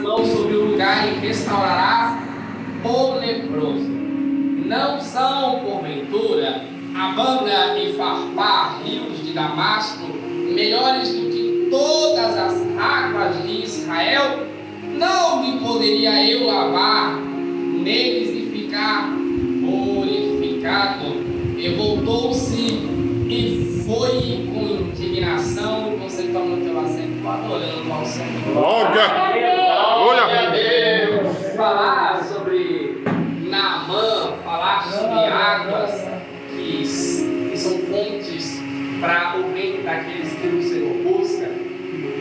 irmãos sobre o lugar em que restaurará o leproso. Não são, porventura, Abana e Farpar, rios de Damasco, melhores do que todas as águas de Israel? Não me poderia eu lavar neles e ficar purificado? E voltou-se e foi com indignação. Você toma o teu assento adorando ao Senhor. Glória a Deus! Falar sobre Naamã, falar sobre águas que são fontes para o bem daqueles que o Senhor busca,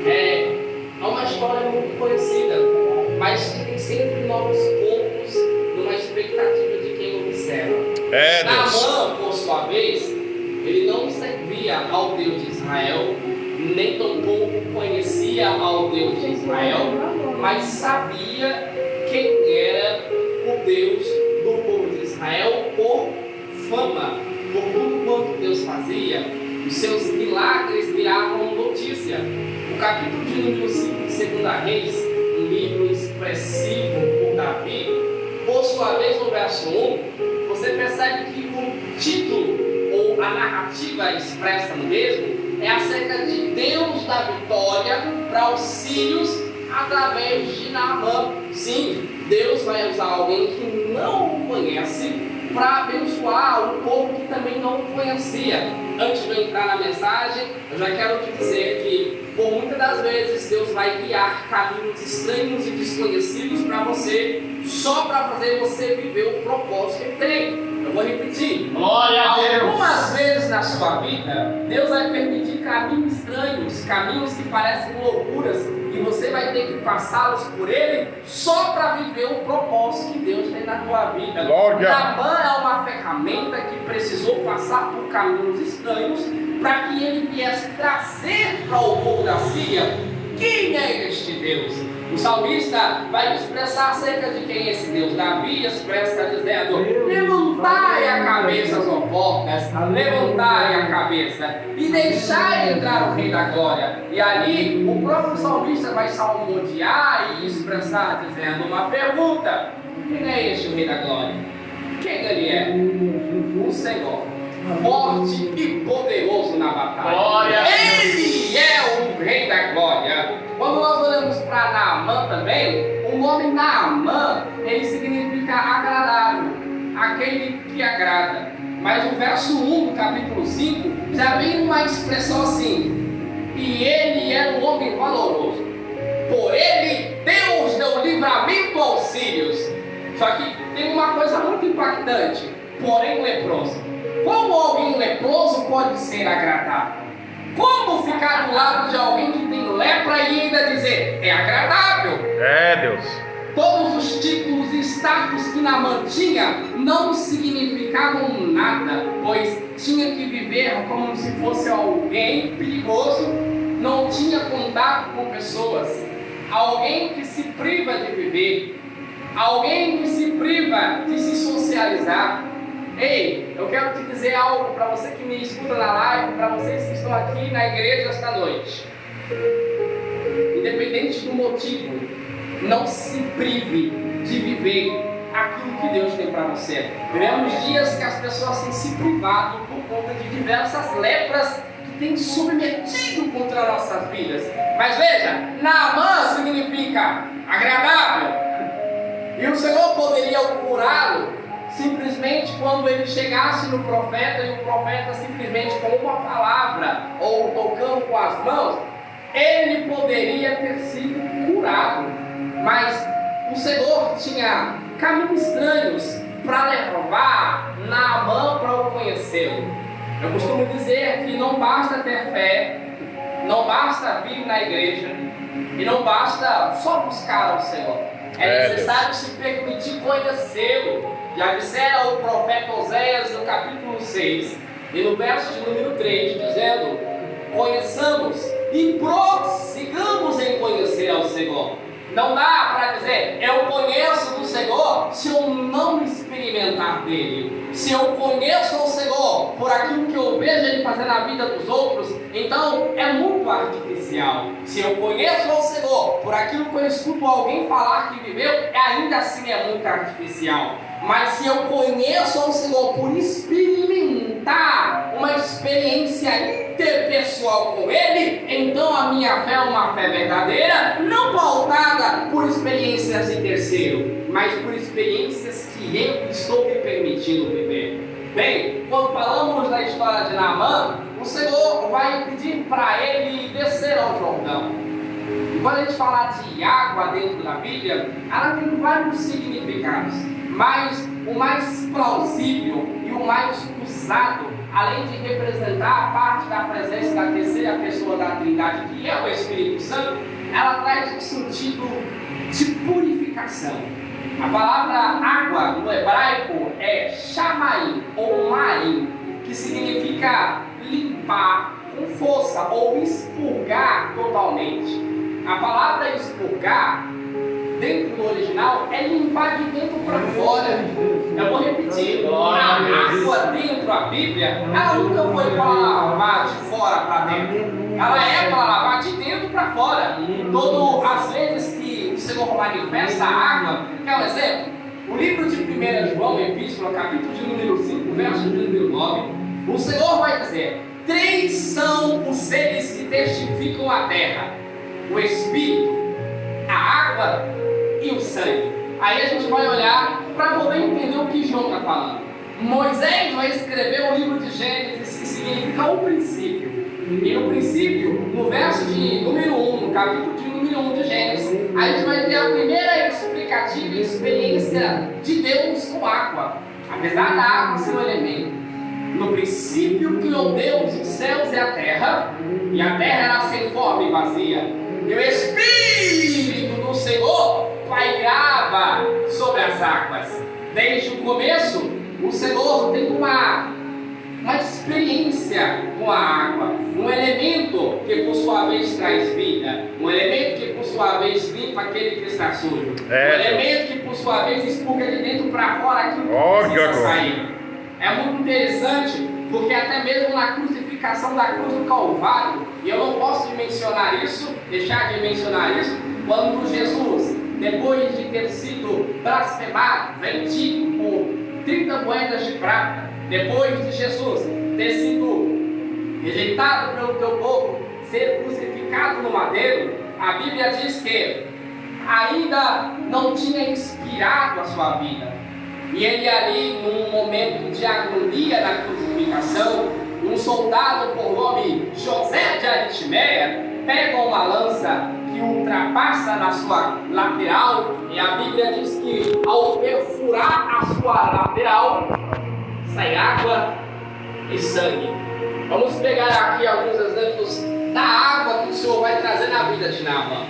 é uma história muito conhecida, mas que tem sempre novos pontos numa expectativa de quem observa. Naamã, por sua vez, ele não servia ao Deus de Israel, nem tampouco conhecia ao Deus de Israel, mas sabia quem era o Deus do povo de Israel por fama, por tudo quanto Deus fazia. Os seus milagres viravam notícia. O capítulo de número 5 de 2 Reis, um livro expressivo por Davi, por sua vez no verso 1, você percebe que o título ou a narrativa expressa no mesmo é acerca de Deus da vitória para os sírios através de Naamã. Sim, Deus vai usar alguém que não o conhece para abençoar o povo que também não o conhecia. Antes de eu entrar na mensagem, eu já quero te dizer que por muitas das vezes Deus vai guiar caminhos estranhos e desconhecidos para você, só para fazer você viver o propósito que tem. Eu vou repetir. Glória a Deus! Algumas vezes na sua vida, Deus vai permitir caminhos estranhos, caminhos que parecem loucuras, e você vai ter que passá-los por Ele só para viver o propósito que Deus tem na tua vida. Naamã é uma ferramenta que precisou passar por caminhos estranhos para que ele viesse trazer para o povo da Síria quem é este Deus. O salmista vai expressar acerca de quem é esse Deus. Davi expressa dizendo: levantai a cabeça, ó portas, levantai a cabeça e deixai entrar o Rei da Glória. E ali o próprio salmista vai salmodiar e expressar dizendo uma pergunta: quem é este Rei da Glória? Quem ele é? O Senhor, forte e poderoso na batalha. Ele é o Rei da Glória. Quando nós olhamos para Naamã também, o nome Naamã, ele significa agradável, aquele que agrada. Mas o verso 1 do capítulo 5 já vem uma expressão assim: e ele era um homem valoroso, por ele Deus deu livramento aos sírios. Só que tem uma coisa muito impactante, porém leproso. Como alguém leproso pode ser agradável? Como ficar do lado de alguém que tem lepra e ainda dizer é agradável? Deus! Todos os títulos e status que Naamã tinha não significavam nada, pois tinha que viver como se fosse alguém perigoso, não tinha contato com pessoas, alguém que se priva de viver, alguém que se priva de se socializar. Ei, eu quero te dizer algo para você que me escuta na live, para vocês que estão aqui na igreja esta noite. Independente do motivo, não se prive de viver aquilo que Deus tem para você. Vivemos dias que as pessoas têm se privado por conta de diversas lepras que têm submetido contra nossas vidas. Mas veja, Naamã significa agradável, e o Senhor poderia curá-lo simplesmente quando ele chegasse no profeta e o profeta simplesmente com uma palavra ou tocando com as mãos, ele poderia ter sido curado. Mas o Senhor tinha caminhos estranhos para levar Naamã para o conhecê-lo. Eu costumo dizer que não basta ter fé, não basta vir na igreja e não basta só buscar ao Senhor. É necessário se permitir conhecê-lo. Já dissera o profeta Oséias no capítulo 6 e no verso de número 3, dizendo: conheçamos e prossigamos em conhecer ao Senhor. Não dá para dizer eu conheço do Senhor se eu não experimentar dele, Se eu conheço o Senhor por aquilo que eu vejo Ele fazer na vida dos outros, então é muito artificial. Se eu conheço o Senhor por aquilo que eu escuto alguém falar que viveu, ainda assim é muito artificial. Mas se eu conheço o Senhor por experimentar uma experiência interpessoal com Ele, então a minha fé é uma fé verdadeira, não pautada por experiências de terceiro, mas por experiências que eu estou me permitindo viver. Bem, quando falamos da história de Naamã, o Senhor vai pedir para ele descer ao Jordão. E quando a gente fala de água dentro da Bíblia, ela tem vários significados, mas o mais plausível e o mais usado, além de representar a parte da presença da terceira pessoa da Trindade, que é o Espírito Santo, ela traz um sentido de purificação. A palavra água no hebraico é shamaim ou marim, que significa limpar com força ou expurgar totalmente. A palavra expurgar, dentro do original, é limpar de dentro para fora. Eu vou repetir, a água dentro da Bíblia, ela nunca foi para lavar de fora para dentro. Ela é para lavar de dentro para fora. Todas as vezes que o Senhor manifesta a água, quer um exemplo? O livro de 1 João, Epístola, capítulo de número 5, verso de número 9, o Senhor vai dizer: 3 são os seres que testificam a terra: o Espírito, a água e o sangue. Aí a gente vai olhar para poder entender o que João está falando. Moisés vai escrever o livro de Gênesis, que significa o princípio. E no princípio, no verso de número 1, no capítulo de número 1 de Gênesis, a gente vai ter a primeira explicativa e experiência de Deus com água. Apesar da água ser um elemento, no princípio criou Deus os céus e a terra era sem forma e vazia. E o Espírito do Senhor pairava sobre as águas. Desde o começo, o Senhor tem uma experiência com a água, um elemento que por sua vez traz vida, um elemento que por sua vez limpa aquele que está sujo, um elemento que por sua vez expurga de dentro para fora aquilo que precisa sair. É muito interessante, porque até mesmo na crucificação da cruz do Calvário, e eu não posso deixar de mencionar isso, quando Jesus, depois de ter sido blasfemado, vendido por 30 moedas de prata, depois de Jesus ter sido rejeitado pelo teu povo, ser crucificado no madeiro, a Bíblia diz que ainda não tinha expirado a sua vida. E ele ali, num momento de agonia na crucificação, um soldado por nome José de Arimateia pega uma lança que ultrapassa na sua lateral, e a Bíblia diz que ao perfurar a sua lateral, sai água e sangue. Vamos pegar aqui alguns exemplos da água que o Senhor vai trazer na vida de Naamã.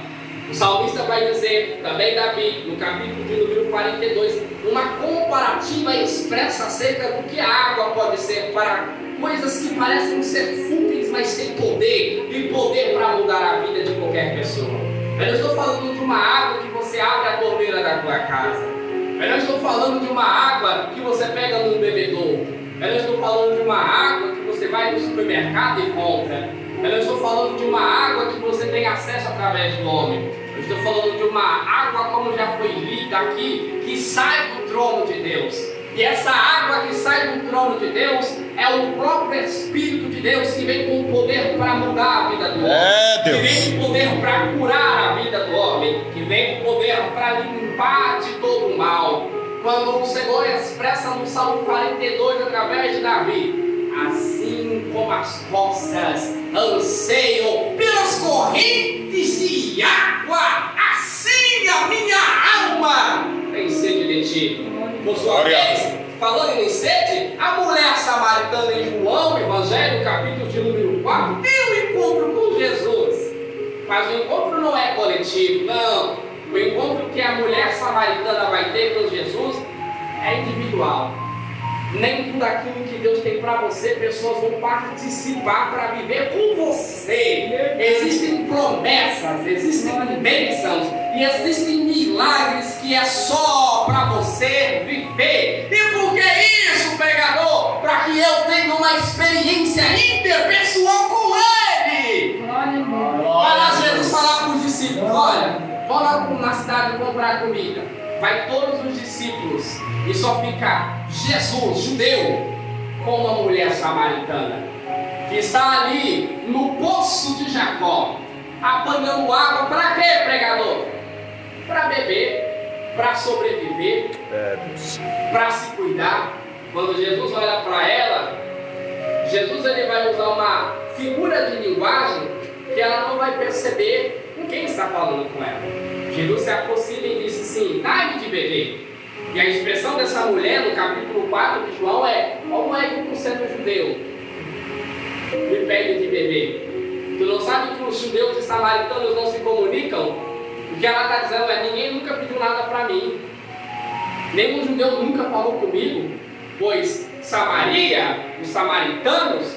O salmista vai dizer, também Davi, no capítulo de número 42, uma comparativa expressa acerca do que a água pode ser para coisas que parecem ser fúteis, mas têm poder, e poder para mudar a vida de qualquer pessoa. Eu não estou falando de uma água que você abre a torneira da tua casa. Eu não estou falando de uma água que você pega num bebedouro. Eu não estou falando de uma água que você vai no supermercado e compra. Eu não estou falando de uma água que você tem acesso através do homem. Eu estou falando de uma água, como já foi lida aqui, que sai do trono de Deus. E essa água que sai do trono de Deus é o próprio Espírito de Deus, que vem com poder para mudar a vida do homem, que vem com poder para curar a vida do homem, que vem com poder para limpar de todo o mal. Quando o Senhor expressa no Salmo 42 através de Davi: assim como as rochas anseiam pelas correntes de água, assim a minha alma tem sede de ti. Por sua vez, falando em sede, a mulher samaritana em João, Evangelho, capítulo de número 4, tem um encontro com Jesus. Mas o encontro não é coletivo, não. O encontro que a mulher samaritana vai ter com Jesus é individual. Nem tudo aquilo que Deus tem para você, pessoas vão participar para viver com você. Existem promessas, existem bênçãos, E existem milagres que é só para você viver. E por que isso, pregador? Para que eu tenha uma experiência interpessoal com Ele. Para Jesus falar para os discípulos: olha, vão lá na cidade comprar comida. Vai todos os discípulos e só fica Jesus, judeu, com uma mulher samaritana, que está ali no poço de Jacó, apanhando água. Para quê, pregador? Para beber, para sobreviver, para se cuidar. Quando Jesus olha para ela, Jesus ele vai usar uma figura de linguagem que ela não vai perceber quem está falando com ela. Jesus se aproxima e disse assim: dá-me de beber. E a expressão dessa mulher no capítulo 4 de João é: como é que por sendo judeu me pede de beber? Tu não sabe que os judeus e samaritanos não se comunicam? O que ela está dizendo é: ninguém nunca pediu nada para mim, nenhum judeu nunca falou comigo, pois Samaria, os samaritanos,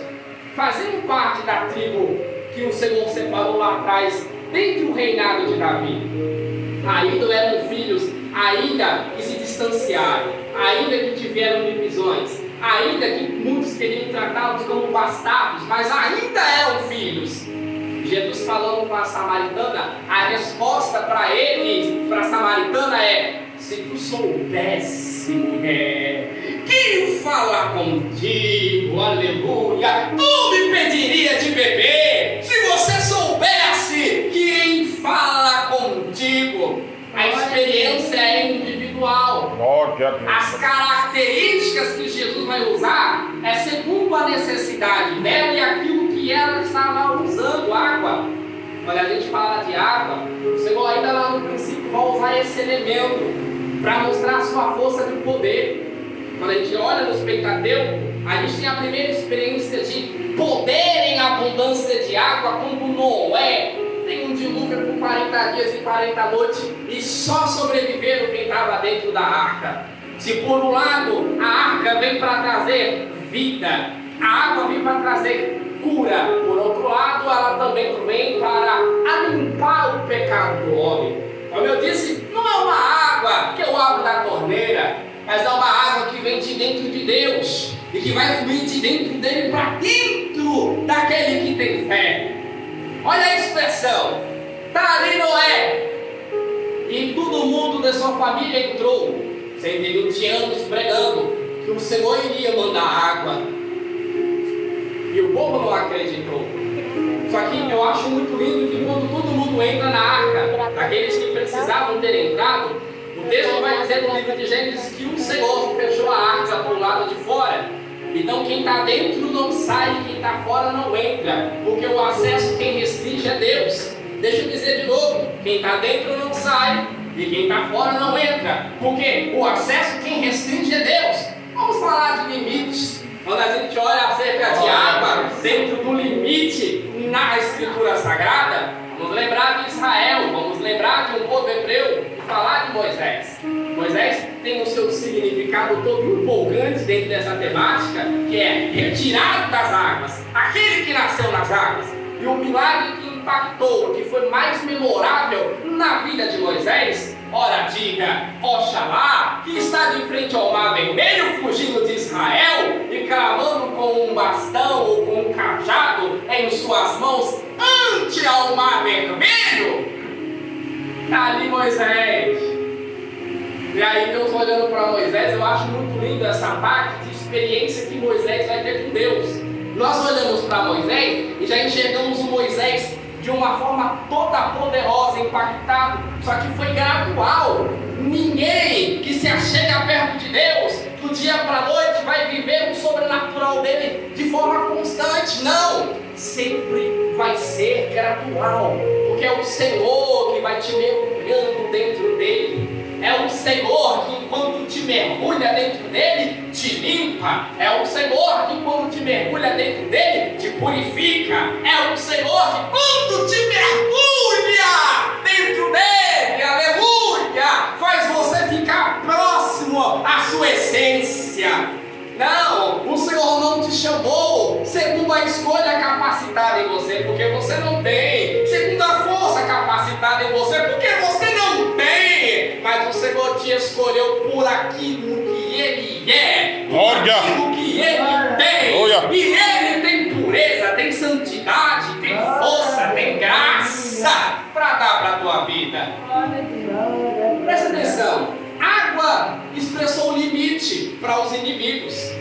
faziam parte da tribo que o Senhor separou lá atrás, dentro do reinado de Davi. Ainda eram filhos, ainda que se distanciaram, ainda que tiveram divisões, ainda que muitos queriam tratá-los como bastardos, mas ainda eram filhos. Jesus falando com a samaritana, a resposta para eles, para a samaritana é: se tu soubesse, mulher, quem fala contigo, aleluia, tu me pediria de beber. Se você soubesse quem fala contigo. A experiência é individual. As características que Jesus vai usar é segundo a necessidade dela e aquilo que ela está lá usando. Água. Quando a gente fala de água, o Senhor ainda lá no princípio vai usar esse elemento para mostrar a sua força de poder. Quando a gente olha nos Pentateuco, a gente tem a primeira experiência de poder em abundância de água, quando Noé tem um dilúvio por 40 dias e 40 noites e só sobreviveram quem estava dentro da arca. Se por um lado a arca vem para trazer vida, a água vem para trazer cura, por outro lado ela também vem para limpar o pecado do homem. Como eu disse, não é uma água que eu abro da torneira, mas é uma água que vem de dentro de Deus e que vai fluir de dentro dele para dentro daquele que tem fé. Olha a expressão: está ali Noé, e todo mundo da sua família entrou, 120 anos pregando que o Senhor iria mandar água, e o povo não acreditou. Só que eu acho muito lindo que quando todo mundo entra na arca, daqueles que precisavam ter entrado, o texto vai dizer no livro de Gênesis que o Senhor fechou a arca para o lado de fora. Então quem está dentro não sai, quem está fora não entra, porque o acesso quem restringe é Deus. Deixa eu dizer de novo: quem está dentro não sai e quem está fora não entra, porque o acesso quem restringe é Deus. Vamos falar de limites. Quando a gente olha acerca de água dentro do limite na Escritura Sagrada, vamos lembrar de Israel, vamos lembrar de um povo hebreu e falar de Moisés. Moisés tem o seu significado todo empolgante dentro dessa temática, que é retirado das águas, aquele que nasceu nas águas. E o milagre que impactou, que foi mais memorável na vida de Moisés, ora diga, Oxalá, que está de frente ao mar vermelho, fugindo de Israel e clamando com um bastão ou com um cajado em suas mãos ante ao mar vermelho. Está ali Moisés. E aí Deus olhando para Moisés, eu acho muito lindo essa parte de experiência que Moisés vai ter com Deus. Nós olhamos para Moisés e já enxergamos o Moisés de uma forma toda poderosa, impactado, só que foi gradual. Ninguém que se achega perto de Deus, do dia para a noite, vai viver o sobrenatural dele de forma constante. Não, sempre vai ser gradual, porque é o Senhor que vai te mergulhando dentro dele. É o Senhor que enquanto te mergulha dentro dele, te limpa. É o Senhor que quando te mergulha dentro dele, te purifica. É o Senhor que quando te mergulha dentro dele, aleluia, faz você ficar próximo à sua essência. Não, o Senhor não te chamou segundo a escolha capacitada em você, porque você não tem. Segundo a força capacitada em você, porque você não te escolheu por aquilo que Ele é, por Glória. aquilo que Ele tem. Glória. E Ele tem pureza, tem santidade, tem força, tem graça para dar para a tua vida. Presta atenção. Água expressou o limite para os inimigos.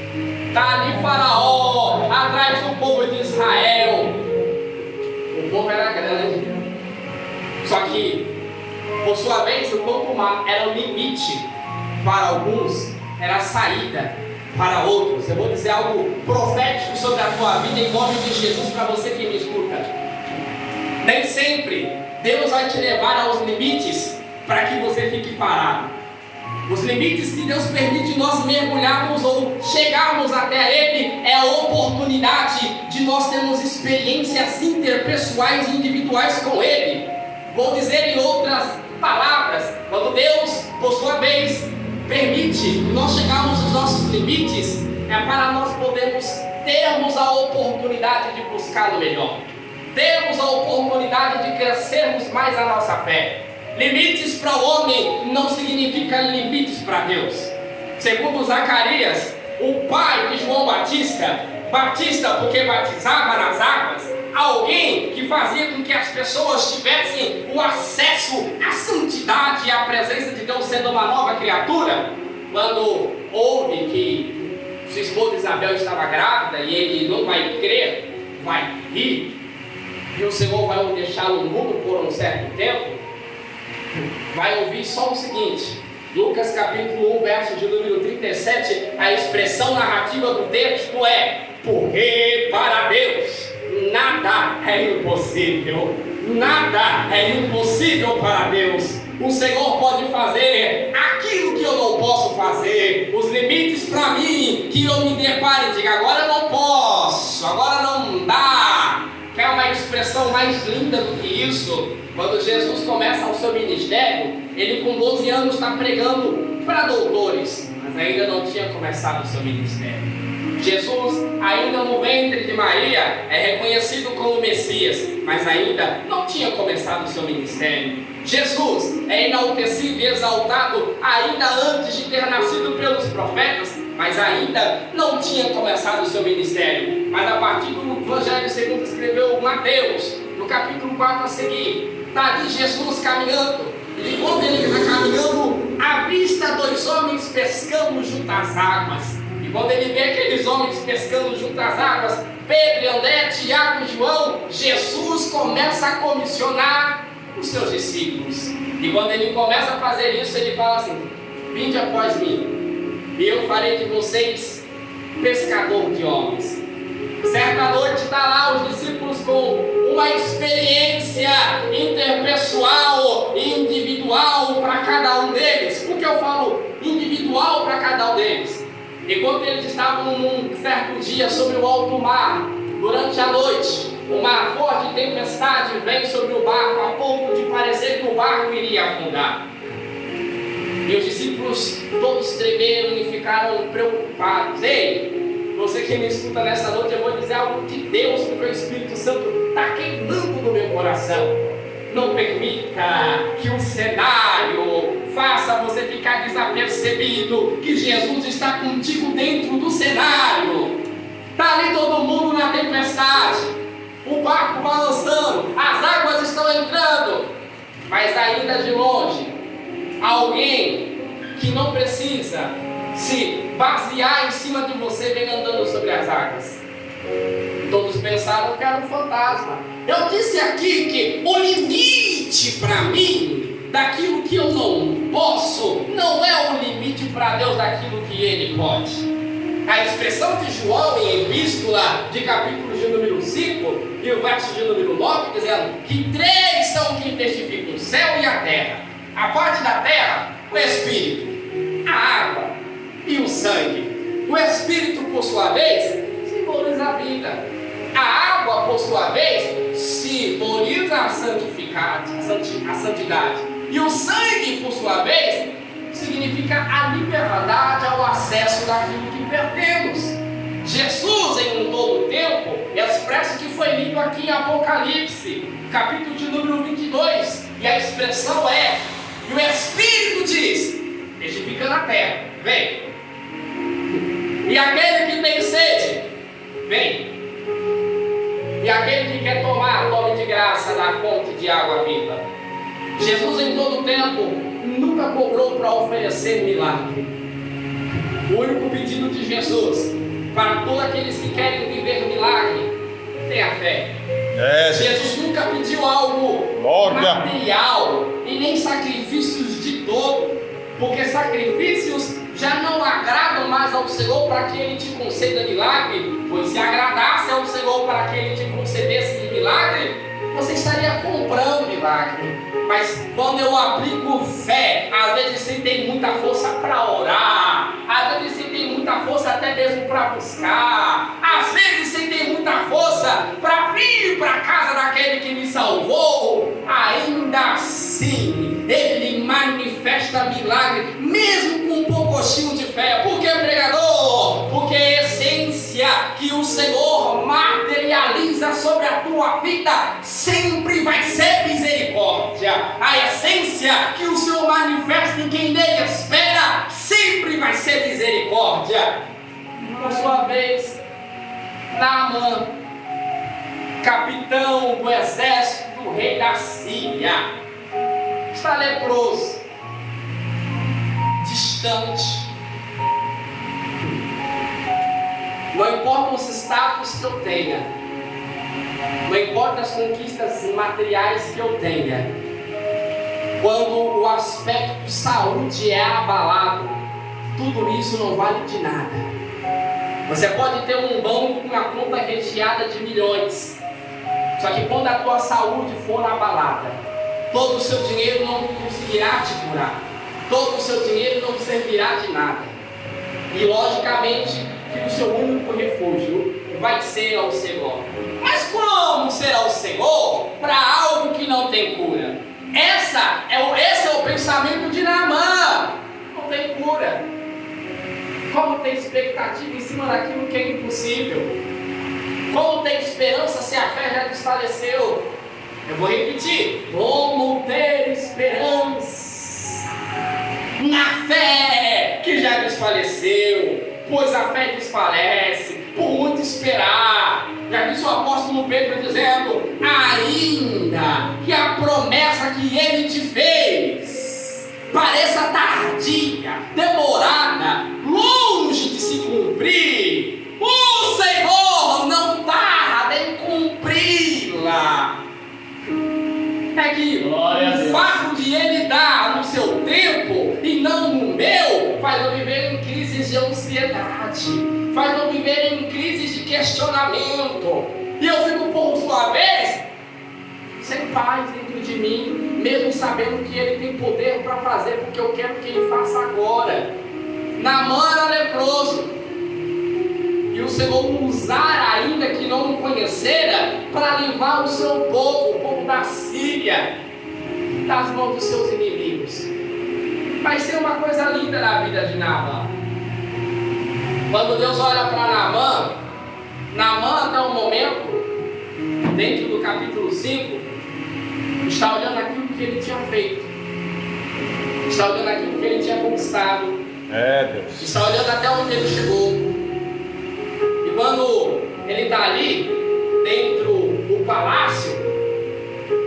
Está ali Faraó, atrás do povo de Israel. O povo era grande. Só que, por sua vez, o ponto mar era o limite para alguns, era a saída para outros. Eu vou dizer algo profético sobre a tua vida em nome de Jesus para você que me escuta. Nem sempre Deus vai te levar aos limites para que você fique parado. Os limites que Deus permite nós mergulharmos ou chegarmos até Ele é a oportunidade de nós termos experiências interpessoais e individuais com Ele. Vou dizer em outras palavras, quando Deus, por sua vez, permite que nós chegarmos aos nossos limites, é para nós podermos termos a oportunidade de buscá-lo melhor. Termos a oportunidade de crescermos mais a nossa fé. Limites para o homem não significa limites para Deus. Segundo Zacarias, o pai de João Batista, Batista porque batizava nas águas, alguém que fazia com que as pessoas tivessem o acesso à santidade e à presença de Deus sendo uma nova criatura. Quando ouve que sua esposa Isabel estava grávida e ele não vai crer, vai rir, e o Senhor vai deixá-lo mudo por um certo tempo, vai ouvir só o seguinte: Lucas capítulo 1, verso de número 37, a expressão narrativa do texto é: porque para Deus nada é impossível. Nada é impossível para Deus. O Senhor pode fazer aquilo que eu não posso fazer. Os limites para mim que eu me depare e diga: agora eu não posso, agora não dá. Quer uma expressão mais linda do que isso? Quando Jesus começa o seu ministério, ele com 12 anos está pregando para doutores, mas ainda não tinha começado o seu ministério. Jesus, ainda no ventre de Maria, é reconhecido como Messias, mas ainda não tinha começado o seu ministério. Jesus é enaltecido e exaltado ainda antes de ter nascido pelos profetas, mas ainda não tinha começado o seu ministério. Mas a partir do Evangelho segundo escreveu Mateus, no capítulo 4 a seguir, está ali Jesus caminhando, e quando ele está caminhando, avista dois homens pescando junto às águas. E quando ele vê aqueles homens pescando junto às águas, Pedro, André, Tiago e João, Jesus começa a comissionar os seus discípulos. E quando ele começa a fazer isso, ele fala assim: vinde após mim, e eu farei de vocês pescador de homens. Certa noite está lá os discípulos com uma experiência interpessoal e individual para cada um deles. Por que eu falo individual para cada um deles? Enquanto eles estavam num certo dia sobre o alto mar, durante a noite, uma forte tempestade vem sobre o barco a ponto de parecer que o barco iria afundar. E os discípulos todos tremeram e ficaram preocupados. Ei, você que me escuta nesta noite, eu vou dizer algo de Deus, porque o Espírito Santo está queimando no meu coração. Não permita que o cenário faça você ficar desapercebido que Jesus está contigo dentro do cenário. Está ali todo mundo na tempestade, o barco balançando, as águas estão entrando, mas ainda de longe, alguém que não precisa se basear em cima de você vem andando sobre as águas. Todos pensaram que era um fantasma. Eu disse aqui que o limite para mim, daquilo que eu não posso, não é o limite para Deus daquilo que Ele pode. A expressão de João em epístola de capítulo de número 5 e o verso de número 9, dizendo que 3 são que testificam: o céu e a terra. A parte da terra, o Espírito, a água e o sangue. O Espírito, por sua vez, simboliza a vida. A água, por sua vez, simboliza a santidade. E o sangue, por sua vez, significa a liberdade ao acesso daquilo que perdemos. Jesus, em um todo tempo, expressa que foi lido aqui em Apocalipse, capítulo de número 22, e a expressão é: e o Espírito diz, vem. E aquele que tem sede, vem. E aquele que quer tomar, tome de graça da fonte de água viva. Jesus em todo tempo nunca cobrou para oferecer milagre. O único pedido de Jesus para todos aqueles que querem viver milagre, tenha fé. Jesus nunca pediu algo material e nem sacrifícios de todo, porque sacrifícios já não agradam mais ao Senhor para que Ele te conceda milagre, pois se agradasse ao Senhor para que Ele te concedesse milagre, você estaria comprando milagre. Mas quando eu aplico fé, às vezes você tem muita força para orar, às vezes você tem muita força até mesmo para buscar, às vezes você tem muita força para vir para a casa daquele que me salvou, ainda assim Ele manifesta milagre, mesmo com um pouquinho de fé. Por que, pregador? Porque a essência que o Senhor materializa sobre a tua vida sempre vai ser misericórdia. A essência que o Senhor manifesta em quem nele espera sempre vai ser misericórdia. Por sua vez, Naamã, capitão do exército do rei da Síria, está leproso, distante. Não importa os status que eu tenha, não importa as conquistas materiais que eu tenha, quando o aspecto de saúde é abalado, tudo isso não vale de nada. Você pode ter um banco com a conta recheada de milhões, só que quando a tua saúde for abalada, todo o seu dinheiro não conseguirá te curar, todo o seu dinheiro não servirá de nada. E logicamente que o seu único refúgio vai ser ao Senhor. Mas como será o Senhor para algo que não tem cura? Esse é o pensamento de Naamã. Não tem cura. Como ter expectativa em cima daquilo que é impossível? Como ter esperança se a fé já desfaleceu? Eu vou repetir: como ter esperança na fé que já desfaleceu? Pois a fé desfalece por muito esperar. Já disse o apóstolo Pedro dizendo: ainda que a promessa que Ele te fez pareça tardia, demorada, longe de se cumprir, o Senhor não tarda em cumpri-la. É que o fato de Ele dar no seu tempo e não no meu faz eu viver em crises de ansiedade, faz eu viver em crises de questionamento, e eu fico por sua vez sem paz dentro de mim, mesmo sabendo que Ele tem poder para fazer, porque eu quero que Ele faça agora. Naamã era leproso, e o Senhor usar, ainda que não o conhecera, para livrar o seu povo, o povo da Síria, das mãos dos seus inimigos. Vai ser uma coisa linda na vida de Naamã. Quando Deus olha para Naamã até o momento, dentro do capítulo 5, está olhando aquilo que ele tinha feito, está olhando aquilo que ele tinha conquistado, Deus. está olhando até onde ele chegou. E quando ele está ali, dentro do palácio,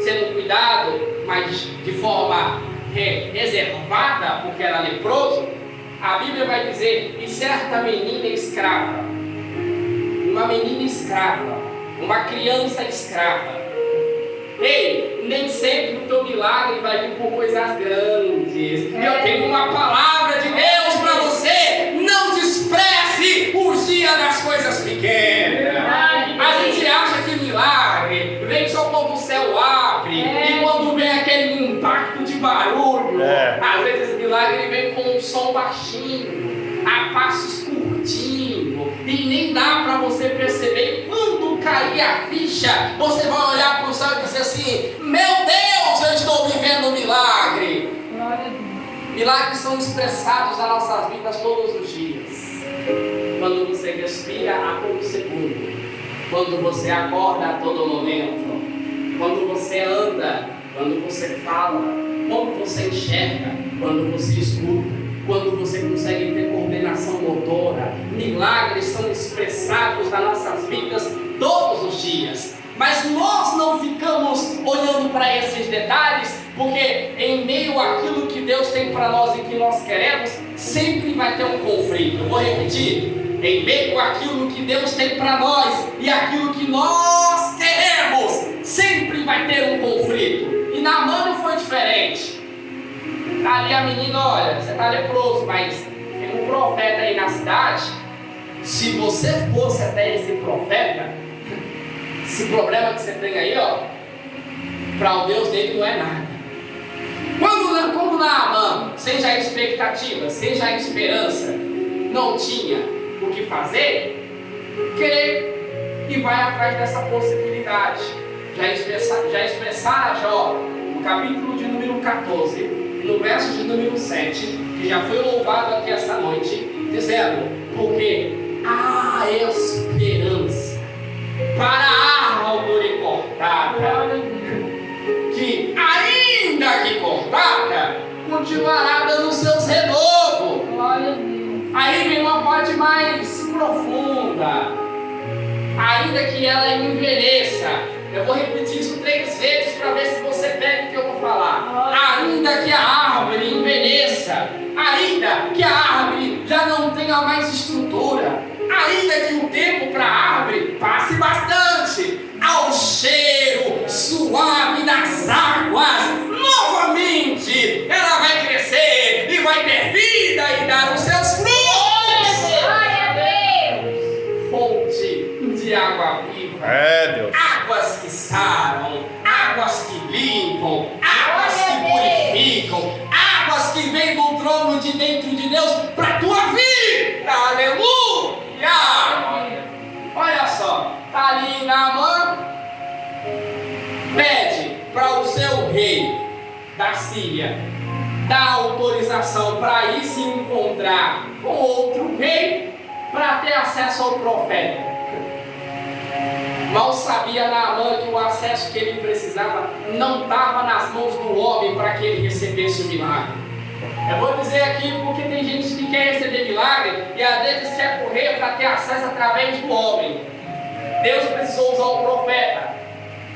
sendo cuidado, mas de forma reservada, porque era leproso, a Bíblia vai dizer: e certa menina escrava, uma menina escrava, uma criança escrava. Ei, nem sempre o teu milagre vai vir por coisas grandes. Eu tenho uma palavra de Deus para você: não despreze os dias das coisas pequenas. A gente acha que milagre vem só quando o céu abre, e quando vem aquele impacto de barulho. Às vezes milagre vem com um som baixinho, a passos curtinhos, e nem dá para você perceber. Quando cair a ficha, você vai olhar para o céu e dizer assim: meu Deus, eu estou vivendo um milagre. Milagres são expressados nas nossas vidas todos os dias. Quando você respira a todo segundo, quando você acorda a todo momento, quando você anda, quando você fala, quando você enxerga, quando você escuta. quando você consegue ter coordenação motora. Milagres são expressados nas nossas vidas todos os dias. Mas nós não ficamos olhando para esses detalhes, porque em meio àquilo que Deus tem para nós e que nós queremos, sempre vai ter um conflito. Eu vou repetir. Em meio àquilo que Deus tem para nós e aquilo que nós queremos, sempre vai ter um conflito. E Naamã não foi diferente. Ali a menina, olha, você está leproso, mas tem um profeta aí na cidade. Se você fosse até esse profeta, esse problema que você tem aí, ó, para o Deus dele não é nada. Quando Naamã, seja a expectativa, seja a esperança, não tinha o que fazer, crê e vai atrás dessa possibilidade. Já expressara Jó, no capítulo de número 14, no verso de número 7, que já foi louvado aqui essa noite, dizendo: porque há esperança para a árvore cortada, que ainda que cortada, continuará dando seus renovos. Aí vem uma parte mais profunda. Ainda que ela envelheça. Eu vou repetir isso 3 vezes para ver se você pega o que eu vou falar. Ainda que a árvore envelheça, ainda que a árvore já não tenha mais estrutura, ainda que o tempo para a árvore passe bastante, ao cheiro suave das águas, novamente ela vai crescer e vai ter vida e dar os seus frutos. Fonte de água viva, Deus. águas que saram, águas que limpam, águas que purificam, águas que vêm do trono de dentro de Deus para a tua vida. Aleluia! Olha só, está ali Naamã, pede para o seu rei da Síria dar autorização para ir se encontrar com outro rei para ter acesso ao profeta. Mal sabia Naamã que o acesso que ele precisava não estava nas mãos do homem para que ele recebesse o milagre. Eu vou dizer aqui porque tem gente que quer receber milagre e às vezes quer correr para ter acesso através do homem. Deus precisou usar o profeta,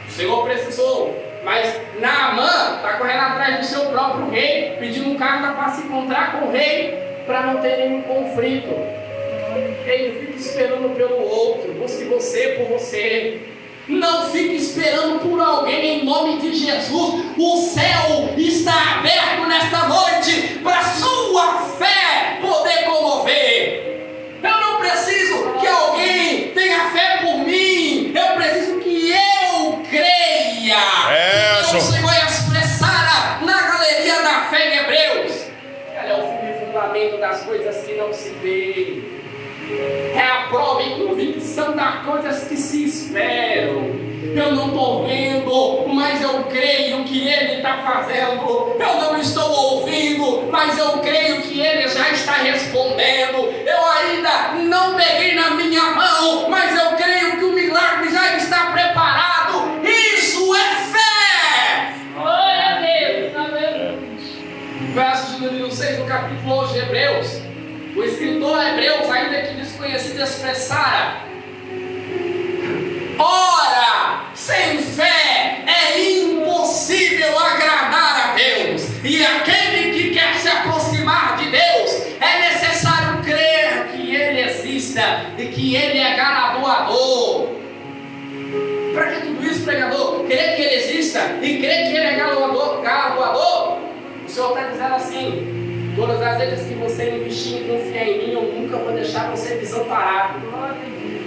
o Senhor precisou, mas Naamã está correndo atrás do seu próprio rei, pedindo um carta para se encontrar com o rei, para não ter nenhum conflito. Ele fica esperando pelo outro, busque você por você. Não fique esperando por alguém, em nome de Jesus. O céu está aberto nesta noite para a sua fé poder comover. Eu não preciso que alguém tenha fé por mim, eu preciso que eu creia. Então, o Senhor expressara na galeria da fé em Hebreus. Ela é o fim e fundamento das coisas que não se veem. É a prova e convicção das coisas que se esperam. Eu não estou vendo, mas eu creio que Ele está fazendo. Eu não estou ouvindo, mas eu creio que Ele já está respondendo. Eu ainda não peguei na minha mão, mas eu creio que o milagre já está preparado. Isso é fé! Glória a Deus! Amém. Verso de número 6 do capítulo 11 de Hebreus. O escritor Hebreus, ainda que desconhecido, expressara: ora, sem fé é impossível agradar a Deus, e aquele que quer se aproximar de Deus é necessário crer que Ele exista e que Ele é galardoador. Para que tudo isso, pregador? Crer que Ele exista e crer que Ele é galardoador? O Senhor está dizendo assim: todas as vezes que você investir e confiar em mim, eu nunca vou deixar você desamparado.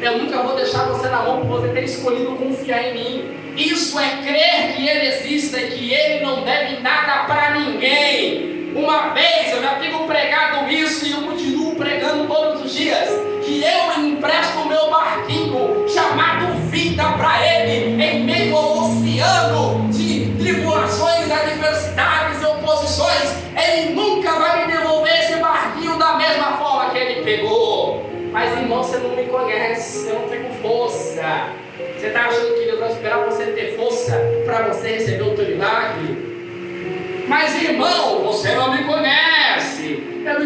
Eu nunca vou deixar você na mão por você ter escolhido confiar em mim. Isso é crer que Ele exista e que Ele não deve nada para ninguém. Uma vez eu já tenho pregado isso e eu continuo pregando todos os dias, que eu empresto o meu barquinho chamado vida para Ele em meio ao oceano de tribulações, adversidades e oposições. Ele nunca vai me devolver esse barquinho da mesma forma que Ele pegou. Mas irmão, você não me conhece, eu não tenho força. Você está achando que Deus vai esperar você ter força para você receber o teu milagre? Mas irmão, você não me conhece. Eu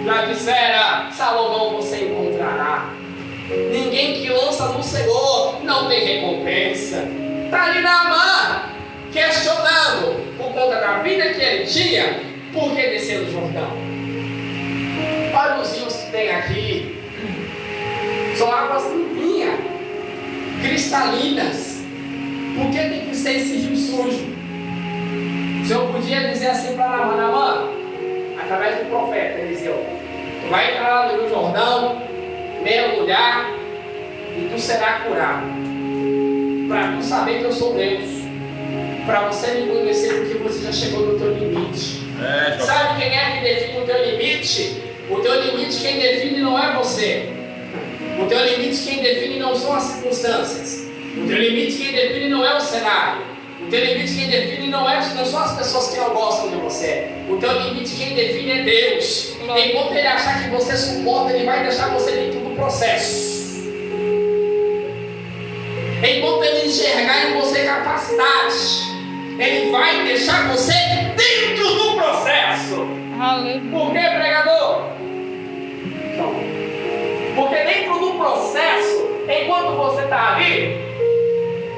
Já dissera Salomão, você encontrará. Ninguém que lança no Senhor não tem recompensa. Está ali Naamã, questionando por conta da vida que ele tinha, por que descer no Jordão? Olha os rios que tem aqui, são águas limpinhas, cristalinas. Por que tem que ser esse rio sujo? O Senhor podia dizer assim para Naamã: Naamã, através do profeta Eliseu, tu vai entrar lá no Rio Jordão, mergulhar e tu será curado, para tu saber que eu sou Deus, para você me conhecer, porque você já chegou no teu limite. Sabe quem é que define o teu limite? O teu limite quem define não é você. O teu limite quem define não são as circunstâncias. O teu limite quem define não é o cenário. O teu limite quem define não são as pessoas que não gostam de você. O teu limite quem define é Deus. Enquanto ele achar que você suporta, ele vai deixar você dentro do processo. Enquanto ele enxergar em você capacidade, ele vai deixar você dentro do processo. Por que, pregador? Não. Porque dentro do processo, enquanto você está ali,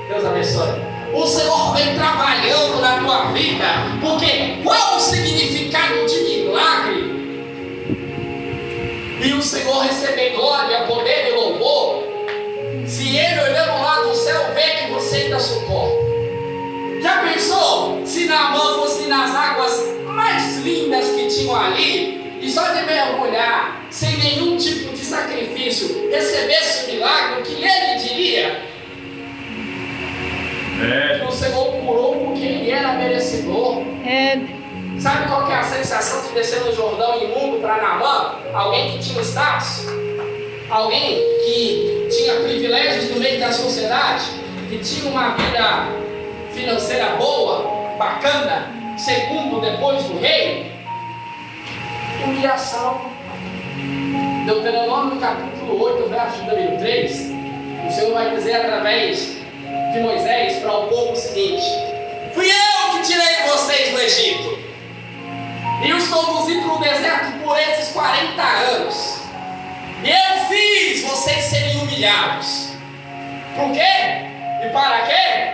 Deus abençoe, o Senhor vem trabalhando na tua vida. Porque qual o significado de milagre? E o Senhor receber glória, poder e louvor, se Ele olhando lá do céu vê que você ainda suporta. Já pensou se Naamã fosse nas águas mais lindas que tinham ali, e só de mergulhar, sem nenhum tipo de sacrifício, recebesse o milagre, o que ele diria? O Senhor curou porque ele era merecedor. Sabe qual que é a sensação de descer no Jordão imundo para Naamã? Alguém que tinha status, alguém que tinha privilégios no meio da sociedade, que tinha uma vida financeira boa, bacana, segundo depois do rei. Humilhação. Deuteronômio capítulo 8, verso número 3, o Senhor vai dizer através de Moisés para o povo o seguinte: fui eu que tirei vocês do Egito e os conduzi para o deserto por esses 40 anos, e eu fiz vocês serem humilhados. Por quê? E para quê?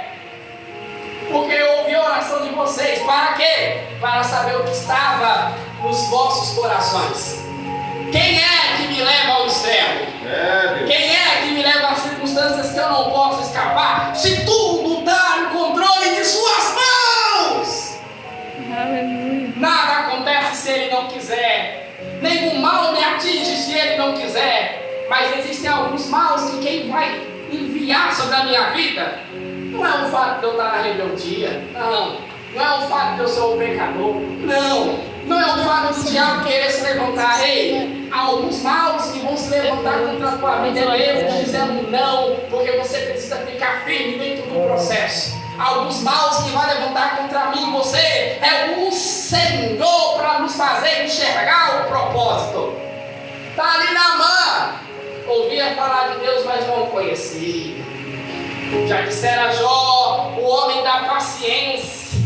Porque eu ouvi a oração de vocês. Para quê? Para saber o que estava nos vossos corações. Quem é que me leva ao extremo? Quem é que me leva às circunstâncias que eu não posso escapar? Se tudo está no controle de suas mãos. Aleluia. Nada acontece se Ele não quiser. Nenhum mal me atinge se Ele não quiser. Mas existem alguns maus que quem vai enviar sobre a minha vida não é o fato de eu estar na rebeldia. Não é o fato de eu ser um pecador. Não é o fato do diabo querer se levantar. Ei, há alguns maus que vão se levantar contra a tua vida mesmo, dizendo não, porque você precisa ficar firme dentro do processo. Há alguns maus que vão levantar contra mim e você. É o Senhor para nos fazer enxergar o propósito. Está ali Naamã. Ouvia falar de Deus, mas não o conhecia. Já dissera Jó, o homem da paciência,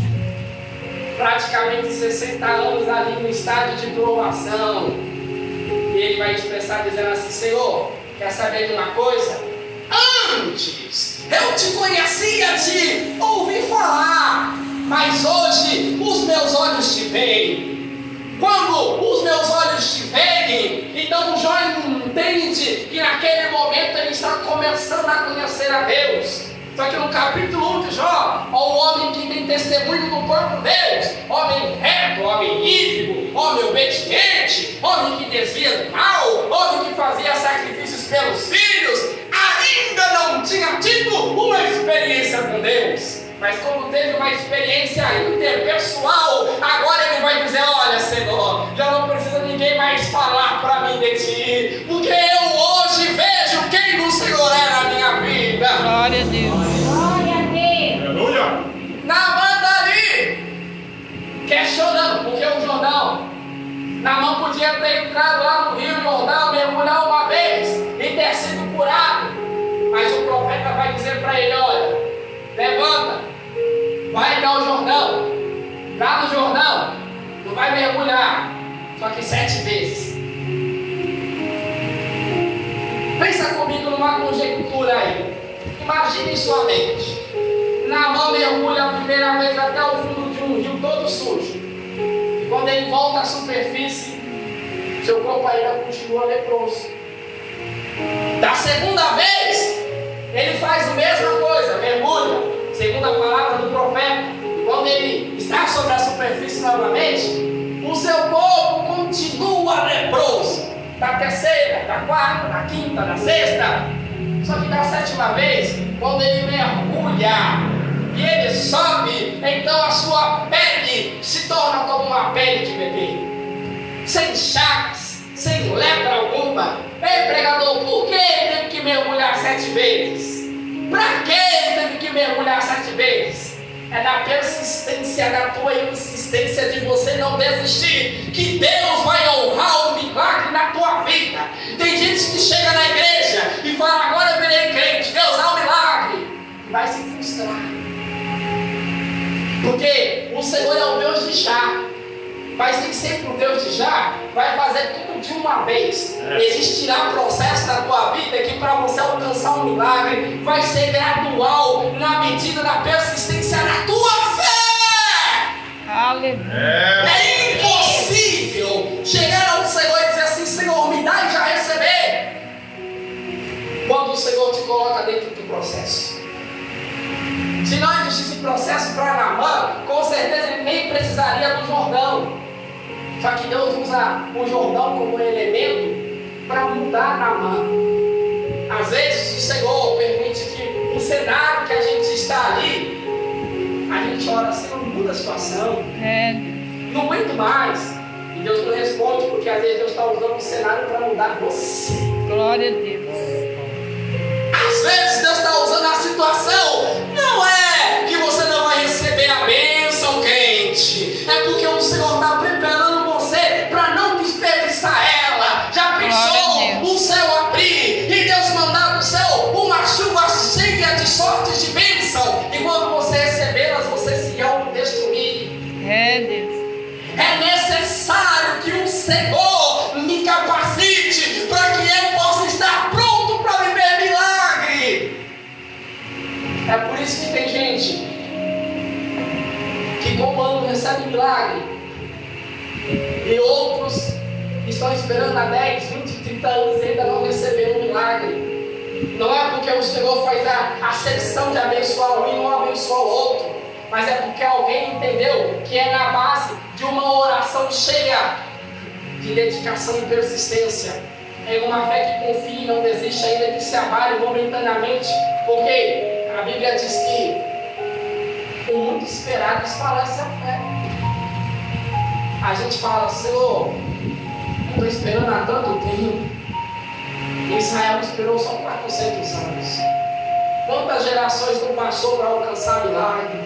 praticamente 60 anos ali no estágio de provação, e ele vai expressar dizendo assim: Senhor, quer saber de uma coisa? Antes eu te conhecia de ouvir falar, mas hoje os meus olhos te veem. Quando os meus olhos te veem, então Jó entende que naquele momento ele está começando a conhecer a Deus. Só que no capítulo 1 de Jó, ó, o homem que tem testemunho do próprio Deus, homem reto, homem íntegro, homem obediente, homem que desvia do mal, homem que fazia sacrifícios pelos filhos, ainda não tinha tido uma experiência com Deus. Mas como teve uma experiência interpessoal, agora ele vai dizer: olha, Senhor, já não precisa ninguém mais falar para mim de ti, porque eu hoje vejo quem o Senhor é na minha vida. Glória a Deus. Glória a Deus. Aleluia. Naamã está ali, questionando, porque o Jordão, Naamã podia ter entrado lá no Rio Jordão, mergulhar uma vez e ter sido curado. Mas o profeta vai dizer para ele: olha, levanta, vai até o Jordão. Lá no Jordão, tu vai mergulhar, só que 7 vezes. uma conjectura aí. Imagine em sua mente. Naamã mergulha a primeira vez até o fundo de um rio todo sujo. E quando ele volta à superfície, seu corpo ainda continua leproso. Da segunda vez, ele faz a mesma coisa, mergulha, segundo a palavra do profeta. E quando ele está sobre a superfície novamente, o seu corpo continua leproso. Da terceira, da quarta, da quinta, da sexta. Só que da sétima vez, quando ele mergulha e ele sobe, então a sua pele se torna como uma pele de bebê, sem chagas, sem lepra alguma. Ei, pregador, por que ele teve que mergulhar 7 vezes? Para que ele teve que mergulhar 7 vezes? É da persistência, da tua insistência de você não desistir, que Deus vai honrar o milagre na tua vida. Tem gente que chega na igreja e fala: agora eu virei crente, Deus dá um milagre, e vai se frustrar, porque o Senhor é o Deus de já, mas nem sempre o Deus de já vai fazer tudo de uma vez. Existirá processo na tua vida que para você alcançar um milagre vai ser gradual, na medida da persistência da tua fé. Aleluia. É impossível chegar ao Senhor e dizer assim: Senhor, me dá e já receber, quando o Senhor te coloca dentro do processo. Se não existisse processo para Naamã, com certeza ele nem precisaria do Jordão. Só que Deus usa o Jordão como elemento para mudar Naamã. Às vezes o Senhor permite que o cenário que a gente está ali, a gente ora: Senhor, muda a situação, não aguento mais. E Deus não responde, porque às vezes Deus está usando o cenário para mudar você. Glória a Deus. Às vezes Deus está usando a situação, não é que você não vai receber a bênção, crente, é porque o Senhor está preparando você para não desperdiçar ela. Já pensou o céu abrir e Deus mandar do céu uma chuva cheia de sortes de bênção, e quando você recebê-las, você se autodestruir? Deus. É necessário que o Senhor me capacite para que eu possa estar pronto para viver milagre. É por isso que tem gente que com um ano recebe milagre e outros estão esperando há 10, 20, 30 anos e ainda não receberam um milagre. Não é porque o Senhor faz a acepção de abençoar um e não abençoar o outro, mas é porque alguém entendeu que é na base de uma oração cheia de dedicação e persistência, em uma fé que confia e não desiste, ainda que se abale momentaneamente, porque a Bíblia diz que o muito esperado desfalece a fé. A gente fala: Senhor, eu estou esperando há tanto tempo. Israel esperou só 400 anos. Quantas gerações não passou para alcançar milagre?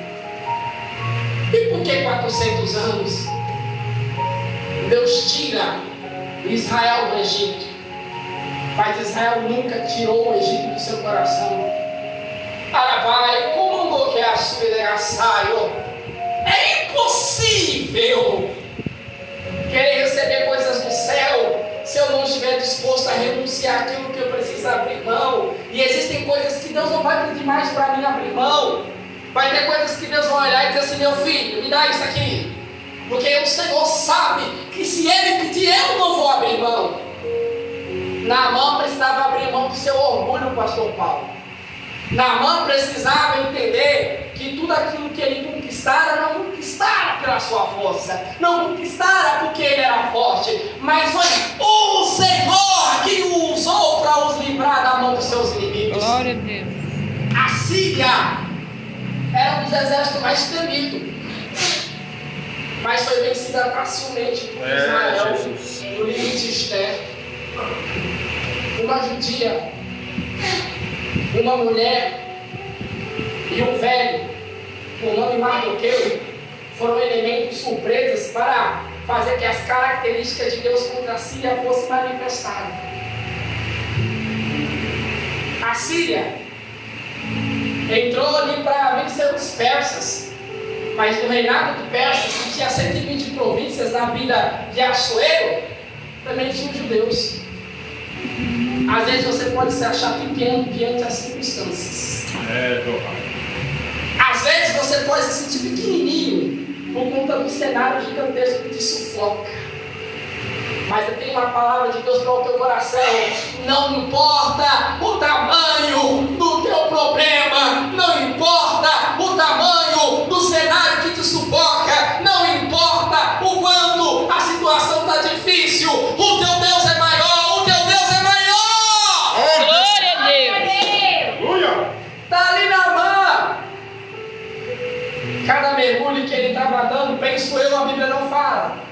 E por que 400 anos? Deus tira Israel do Egito, mas Israel nunca tirou o Egito do seu coração. Arabai, como que é a sua negação? É impossível querer receber coisas do céu se eu não estiver disposto a renunciar àquilo que eu preciso abrir mão. E existem coisas que Deus não vai pedir mais para mim abrir mão. Vai ter coisas que Deus vai olhar e dizer assim: meu filho, me dá isso aqui, porque o Senhor sabe que se Ele pedir, eu não vou abrir mão. Naamã precisava abrir mão do seu orgulho, pastor Paulo. Naamã precisava entender que tudo aquilo que ele conquistara, não conquistara pela sua força, não conquistara porque ele era forte, mas foi o Senhor que o usou para os livrar da mão dos seus inimigos. Glória a Deus. A Síria era um dos exércitos mais temidos, mas foi vencida facilmente por Israel no livro de Esther. Uma judia, uma mulher e um velho, por nome Mardoqueu, foram elementos surpresas para fazer que as características de Deus contra a Síria fossem manifestadas. A Síria entrou ali para vencer os persas, mas no reinado de Persas, que tinha 120 províncias na vida de Assuero, também tinha os judeus. Às vezes você pode se achar pequeno diante das circunstâncias. Às vezes você pode se sentir pequenininho por conta do cenário gigantesco que te sufoca. Mas eu tenho uma palavra de Deus para o teu coração. Não importa o tamanho do teu problema, não importa o tamanho do cenário que te sufoca, não importa o quanto a situação está difícil, o teu Deus é maior, o teu Deus é maior! Glória a Deus! Está ali na mão. Cada mergulho que ele estava dando, penso eu, a Bíblia não fala.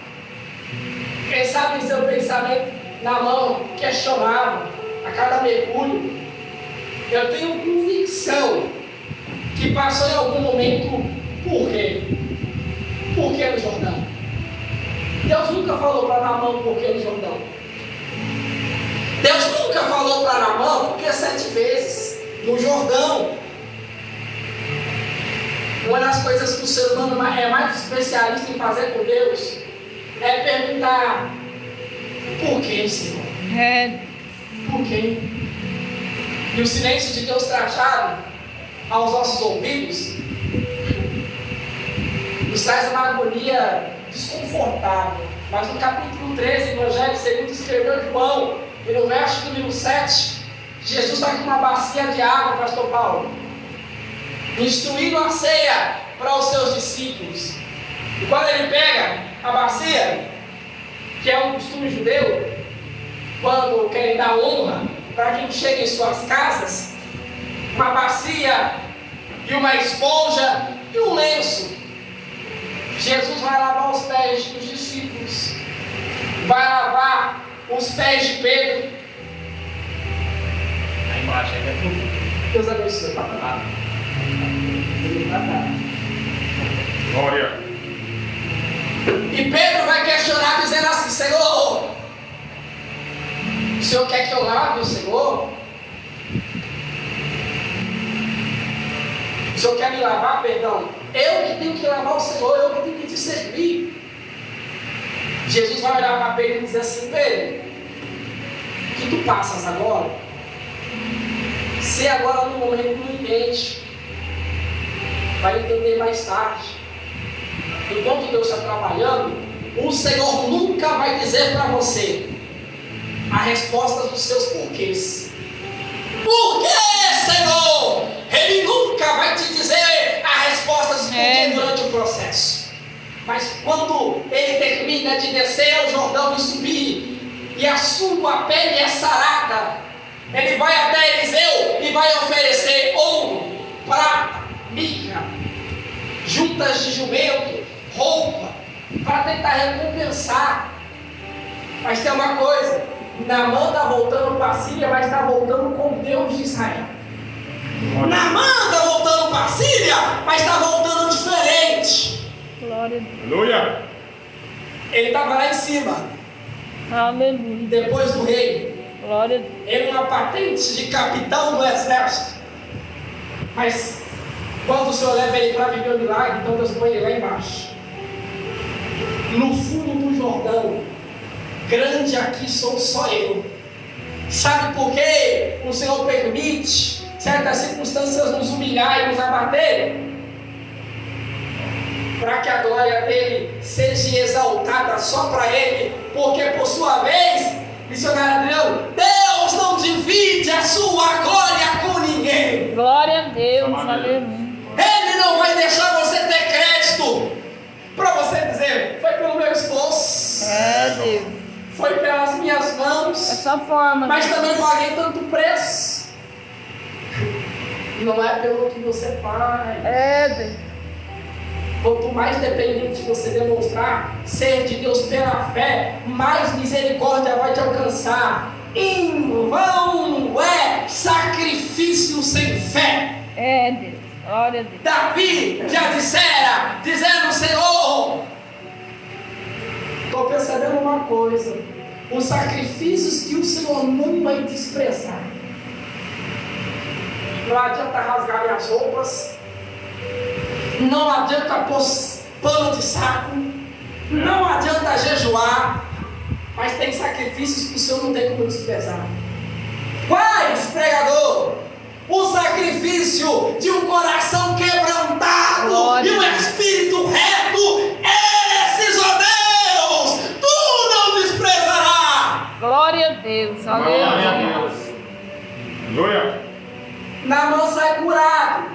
Quem sabe em seu pensamento na mão, questionava a cada mergulho. Eu tenho convicção que passou em algum momento, por quê? Por que no Jordão? Deus nunca falou para Naamã por que no Jordão. Deus nunca falou para Naamã por que 7 vezes no Jordão. Uma das coisas que o ser humano é mais especialista em fazer com Deus é perguntar: por que, Senhor? Por quê? E o silêncio de Deus trajado aos nossos ouvidos nos traz uma agonia desconfortável. Mas no capítulo 13, Evangelho segundo escreveu João, e no verso número 7, Jesus está com uma bacia de água, pastor Paulo, instruindo a ceia para os seus discípulos. E quando ele pega a bacia, que é um costume judeu, quando querem dar honra para quem chega em suas casas, uma bacia e uma esponja e um lenço. Jesus vai lavar os pés dos discípulos, vai lavar os pés de Pedro. Aí embaixo ainda é tudo. Deus abençoe. Glória. E Pedro vai questionar dizendo assim: Senhor, o Senhor quer que eu lave o Senhor? O Senhor quer me lavar, perdão? Eu que tenho que lavar o Senhor, eu que tenho que te servir. Jesus vai olhar para Pedro e dizer assim: Pedro, o que tu passas agora? Se agora no momento não entende, vai entender mais tarde. Enquanto Deus está trabalhando, o Senhor nunca vai dizer para você a resposta dos seus porquês. Por que, Senhor? Ele nunca vai te dizer a resposta dos porquês durante o processo. Mas quando ele termina de descer ao Jordão e subir, e a sua pele é sarada, ele vai até Eliseu e vai oferecer ouro, prata, mirra, juntas de jumento, roupa, para tentar recompensar. Mas tem uma coisa: Naamã está voltando para a Síria, mas está voltando com Deus de Israel. Naamã está voltando para a Síria, mas está voltando diferente. Glória a Deus. Aleluia. Ele estava lá em cima, Aleluia. depois do rei. Glória a Deus. Ele uma patente de capitão do exército. Mas quando o Senhor leva ele para viver o milagre, então Deus põe ele lá embaixo, no fundo do Jordão. Grande aqui sou só eu. Sabe por que o Senhor permite certas circunstâncias nos humilhar e nos abater? Para que a glória dele seja exaltada só para ele. Porque por sua vez, missionário Adriano, Deus não divide a sua glória com ninguém. Glória a Deus. Aleluia. Ele não vai deixar você ter crédito para você dizer: foi pelo meu esforço, Deus. foi pelas minhas mãos, Essa forma. mas também paguei tanto preço. Não é pelo que você faz. Deus. Quanto mais dependente você demonstrar ser de Deus pela fé, mais misericórdia vai te alcançar. Em vão é sacrifício sem fé. Deus. Glória a Deus. Davi já dissera, dizendo: Senhor, estou percebendo uma coisa: os sacrifícios que o Senhor não vai desprezar. Não adianta rasgar minhas roupas, não adianta pôr pano de saco, não adianta jejuar, Mas tem sacrifícios que o Senhor não tem como desprezar. Quais, pregador? O sacrifício de um coração quebrantado. Glória. E um espírito reto. Esses, ó Deus, tu não desprezarás. Glória a Deus. Glória a Aleluia. Deus. Aleluia. Naamã sai curado,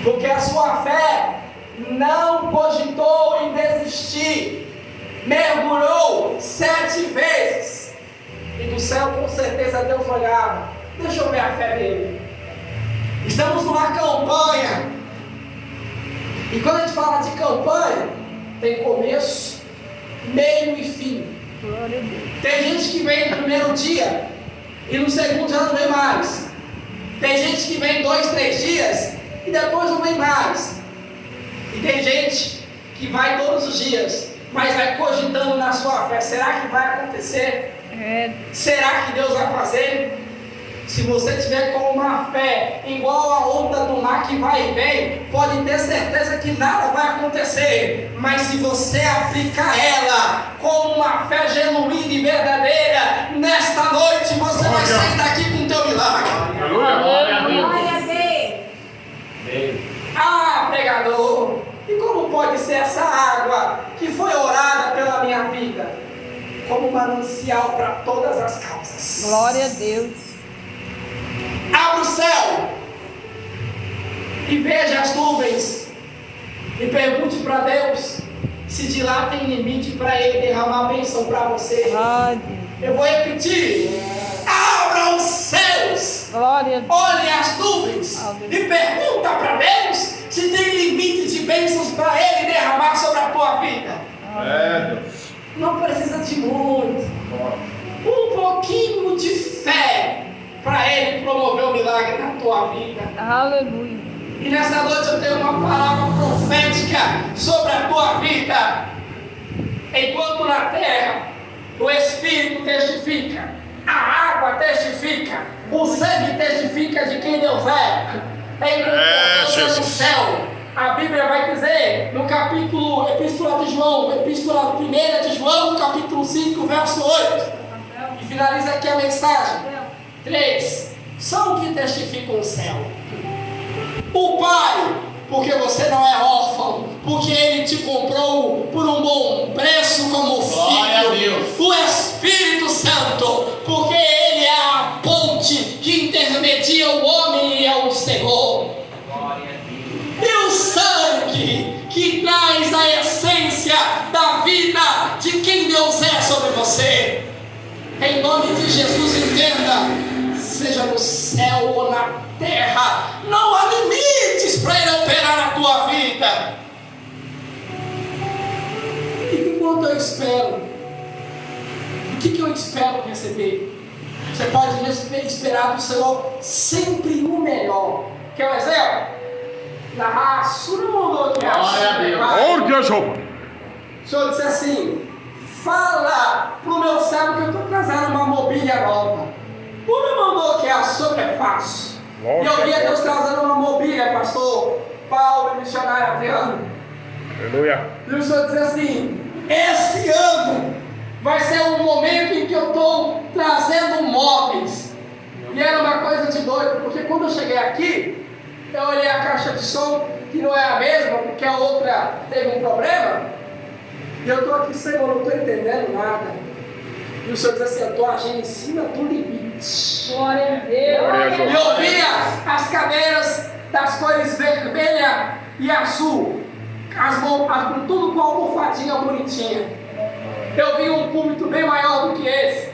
porque a sua fé não cogitou em desistir, mergulhou 7 vezes, e do céu com certeza Deus olhava. Deixa eu ver a fé dele. Estamos numa campanha, e quando a gente fala de campanha, tem começo, meio e fim. Glória a Deus. Tem gente que vem no primeiro dia e no segundo já não vem mais. Tem gente que vem 2, 3 dias e depois não vem mais. E tem gente que vai todos os dias, mas vai cogitando na sua fé. Será que vai acontecer? Será que Deus vai fazer? Se você tiver com uma fé igual a onda do mar que vai e vem, pode ter certeza que nada vai acontecer. Mas se você aplicar ela com uma fé genuína e verdadeira, nesta noite você vai sair daqui com o teu milagre. Glória a Deus. Ah, pregador, e como pode ser essa água que foi orada pela minha vida como manancial para todas as causas? Glória a Deus. Abra o céu e veja as nuvens e pergunte para Deus se de lá tem limite para Ele derramar a bênção para você. Ai, Eu vou repetir: abra os céus, glória a Deus. olhe as nuvens e pergunta para Deus se tem limite de bênçãos para Ele derramar sobre a tua vida. Deus. Não precisa de muito, um pouquinho de fé para Ele promover o milagre na tua vida. Aleluia. E nessa noite eu tenho uma palavra profética sobre a tua vida. Enquanto na terra o Espírito testifica, a água testifica, o sangue testifica de quem Deus é. Enquanto no céu, a Bíblia vai dizer no capítulo, Epístola de João, Epístola 1 de João, capítulo 5, verso 8. E finaliza aqui a mensagem. 3. São que testificam o céu. O Pai, porque você não é órfão, porque Ele te comprou por um bom preço como filho. Glória a Deus. O Espírito Santo, porque Ele é a ponte que intermedia o homem e o Senhor. Glória a Deus. E o sangue que traz a essência da vida de quem Deus é sobre você. Em nome de Jesus, entenda. Seja no céu ou na terra, não há limites para Ele operar na tua vida. E enquanto eu espero, o que eu espero receber? Você pode esperar do Senhor sempre o melhor. Quer um exemplo? Na raça, não mandou que Glória a Deus. O Senhor disse assim: fala pro meu servo que eu estou trazendo uma mobília nova. O me mandou que é sobre é fácil. E eu via Deus trazendo uma mobília, pastor Paulo e missionário Adriano. Aleluia. E o Senhor diz assim: esse ano vai ser um momento em que eu estou trazendo móveis. E era uma coisa de doido, porque quando eu cheguei aqui, eu olhei a caixa de som, que não é a mesma, porque a outra teve um problema. E eu estou aqui, Senhor, não estou entendendo nada. E o Senhor diz assim: eu estou agindo em cima do limite. Glória a Deus. E eu via as cadeiras das cores vermelha e azul, com tudo com a almofadinha bonitinha. Eu vi um púlpito bem maior do que esse.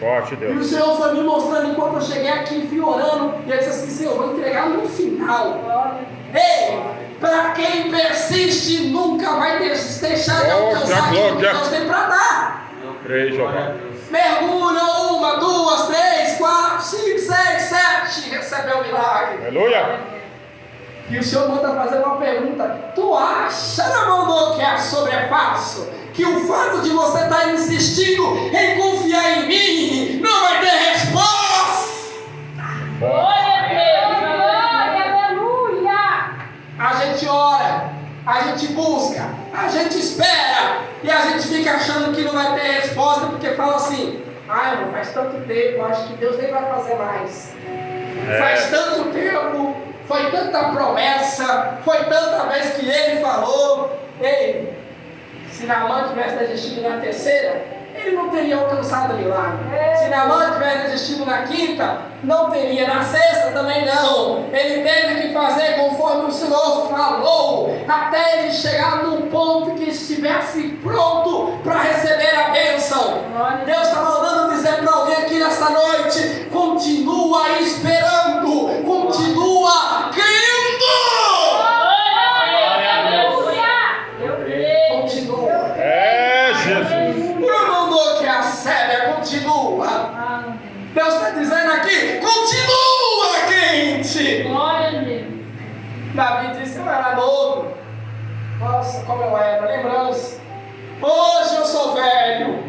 Forte E Deus. o Senhor foi me mostrando enquanto eu cheguei aqui, fui orando. E eu disse assim: Senhor, eu vou entregar no final. Ei, para quem persiste, nunca vai deixar de alcançar aquilo que Deus tem para dar. Mergulha 1, 2, 3, 4, 5, 6, 7. Recebeu o milagre. Aleluia. E o Senhor manda fazer uma pergunta: tu acha, Namandô, que é sobre é fácil? Que o fato de você estar insistindo em confiar em mim não vai ter resposta? Glória a Deus. Glória, aleluia. A gente ora, a gente busca, a gente espera e a gente fica achando que não vai ter assim: ah, irmão, faz tanto tempo, acho que Deus nem vai fazer mais. Faz tanto tempo, foi tanta promessa, foi tanta vez que ele falou. Ei, se Naamã tivesse desistido na terceira, ele não teria alcançado o milagre. Se Naamã tivesse desistido na quinta, não teria. Na sexta também não. Ele teve que fazer conforme o Senhor falou, até ele chegar num ponto que estivesse pronto para receber a bênção. Deus está mandando dizer para alguém aqui nesta noite: continua esperando, continua crendo. Continua. É, Jesus. Não mandou que a Sébia continua. Deus está dizendo aqui: continua crente. Glória a Deus. Davi disse: eu era novo. Nossa, como eu era, lembrança. Hoje eu sou velho,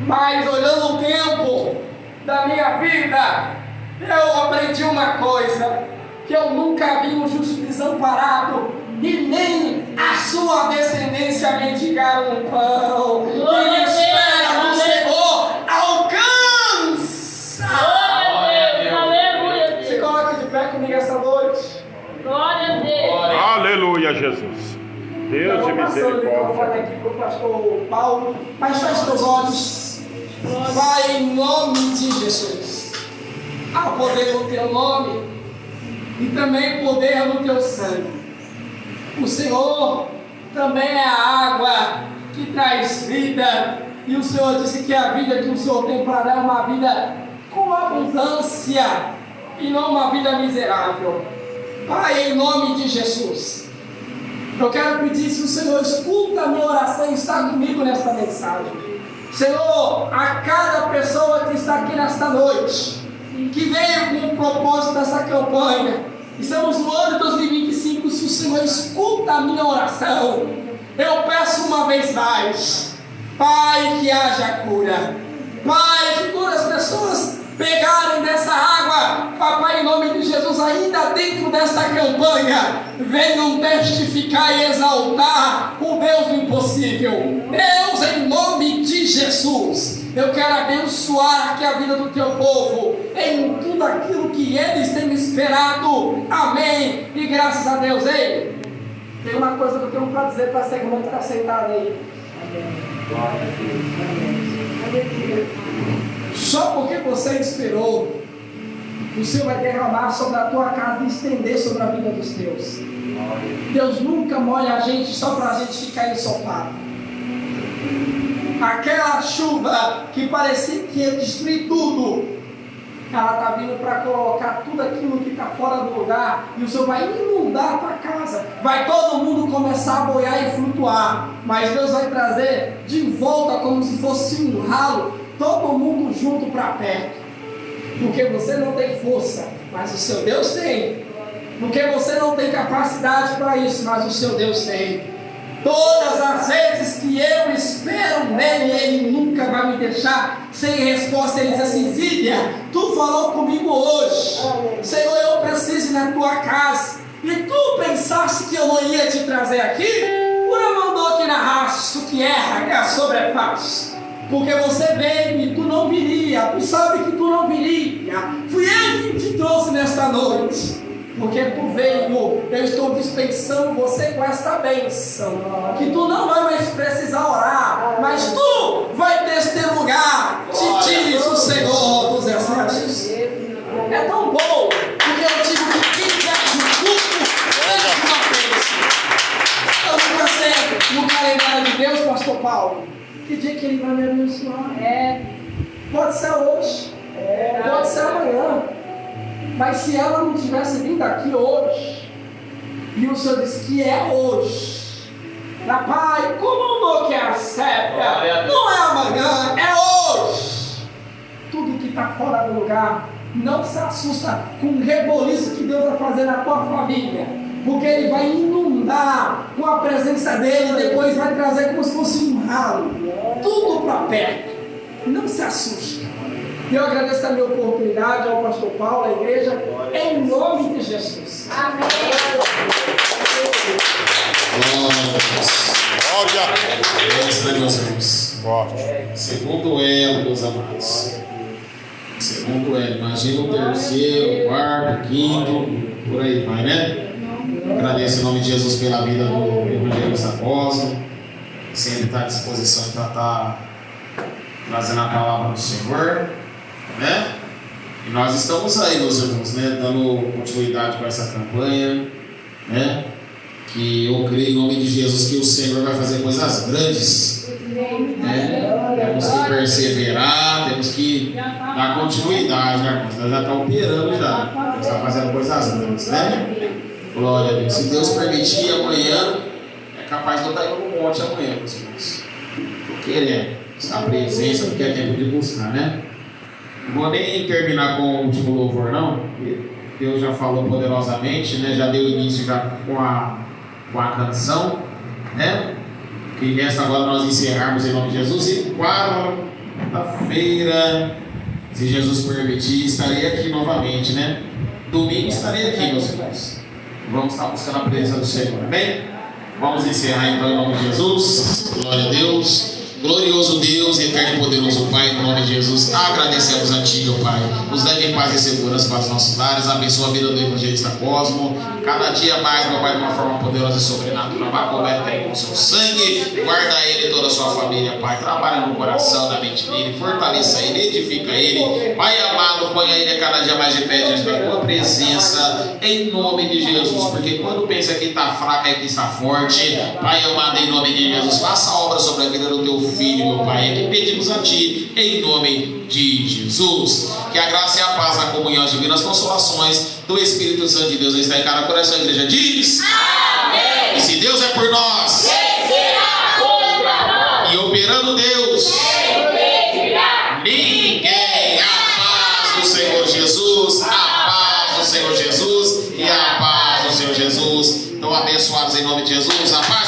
mas olhando o tempo da minha vida, eu aprendi uma coisa: que eu nunca vi um justo desamparado e nem a sua descendência mendigar um pão. Quem espera no Senhor alcança. Glória a Deus. Aleluia, Deus. Se coloque de pé comigo essa noite. Glória a Deus. Aleluia, Jesus. Deus de misericórdia. Aqui para o pastor Paulo, mas feche teus olhos. Pai, em nome de Jesus. Há poder no teu nome e também poder no teu sangue. O Senhor também é a água que traz vida, e o Senhor disse que a vida que o Senhor tem para dar é uma vida com abundância e não uma vida miserável. Pai, em nome de Jesus, eu quero pedir, se o Senhor escuta a minha oração e está comigo nesta mensagem, Senhor, a cada pessoa que está aqui nesta noite, que veio com o propósito dessa campanha, estamos no ano de 2025, se o Senhor escuta a minha oração, eu peço uma vez mais, Pai, que haja cura. Pai, que quando as pessoas pegarem dessa água, Papai, em nome de Jesus, ainda dentro desta campanha, venham testificar e exaltar o Deus do impossível. Deus, em nome de Jesus, eu quero abençoar aqui a vida do teu povo, em tudo aquilo que eles têm esperado. Amém. E graças a Deus. Ei, tem uma coisa que eu tenho para dizer para essa irmã que está sentada aí. Só porque você esperou, o Senhor vai derramar sobre a tua casa e estender sobre a vida dos teus. Deus nunca molha a gente só para a gente ficar ensopado. Aquela chuva que parecia que ia destruir tudo, ela está vindo para colocar tudo aquilo que está fora do lugar, e o Senhor vai inundar a tua casa. Vai todo mundo começar a boiar e flutuar, mas Deus vai trazer de volta como se fosse um ralo, todo mundo junto para perto. Porque você não tem força, mas o seu Deus tem. Porque você não tem capacidade para isso, mas o seu Deus tem. Todas as vezes que eu espero nele, ele nunca vai me deixar sem resposta. Ele diz assim: filha, tu falou comigo hoje, Senhor, eu preciso ir na tua casa, e tu pensaste que eu não ia te trazer aqui? Por eu mandou que narraste o que erra, que a sobrepassa. Porque você veio e tu não viria, tu sabe que tu não viria. Fui eu que te trouxe nesta noite. Porque tu veio, eu estou dispensando você com esta bênção, que tu não vai mais precisar orar, mas tu vai ter este lugar, te diz o Senhor dos Exércitos. É tão bom, porque eu digo que quem perde o culto perde uma bênção. Eu nunca sei no calendário de Deus, pastor Paulo, que dia que ele vai me abençoar. Pode ser hoje, pode ser amanhã. Mas se ela não tivesse vindo aqui hoje, e o Senhor disse que é hoje, Pai, como não que é a sépia? Não é amanhã, é hoje. Tudo que está fora do lugar, não se assusta com o reboliço que Deus vai fazer na tua família, porque Ele vai inundar com a presença dEle, e depois vai trazer como se fosse um ralo, tudo para perto. Não se assuste. Eu agradeço a minha oportunidade ao pastor Paulo, à igreja, em nome de Jesus. Amém. Glória. Deus, meus irmãos. Forte. Segundo elo, meus amados. Segundo elo. Imagina o terceiro, o quarto, o quinto, por aí vai, né? Agradeço em nome de Jesus pela vida do evangelista Apóstolo. Sempre está à disposição para estar trazendo a palavra do Senhor, né? E nós estamos aí, meus irmãos, né? Dando continuidade com essa campanha, né? Que eu creio em nome de Jesus que o Senhor vai fazer coisas grandes, né? Temos que perseverar, temos que dar continuidade, né, irmãos? Nós já estamos operando já, Deus está fazendo coisas grandes, né? Glória a Deus. Se Deus permitir, amanhã é capaz de eu estar indo no monte amanhã, meus irmãos. Estou querendo estar presença, porque é tempo de buscar, né? Não vou nem terminar com o último louvor, não. Deus já falou poderosamente, né? Já deu início já com a canção, né? Que resta agora nós encerrarmos em nome de Jesus. E quarta-feira, se Jesus permitir, estarei aqui novamente, né? Domingo estarei aqui, meus irmãos. Vamos estar buscando a presença do Senhor, amém? Vamos encerrar então em nome de Jesus. Glória a Deus. Glorioso Deus, eterno e poderoso Pai, em nome de Jesus, agradecemos a Ti, meu Pai. Nos leve em paz e segurança para os nossos lares, abençoa a vida do evangelista Cosmo. Cada dia mais, meu Pai, de uma forma poderosa e sobrenatural. Vai coberto aí com o seu sangue, guarda ele e toda a sua família, Pai. Trabalha no coração, na mente dele, fortaleça ele, edifica ele. Pai amado, ponha ele a cada dia mais de pé diante da tua presença, em nome de Jesus. Porque quando pensa que está fraco, é que está forte. Pai amado, em nome de Jesus, faça a obra sobre a vida do teu Filho, meu Pai, é que pedimos a Ti, em nome de Jesus. Que a graça e a paz, a comunhão, as divinas consolações do Espírito Santo de Deus está em cada coração. A igreja diz: amém. E se Deus é por nós, quem será contra nós? E operando Deus, ninguém. A paz do Senhor Jesus, a paz do Senhor Jesus e a paz do Senhor Jesus. Então, abençoados em nome de Jesus. A paz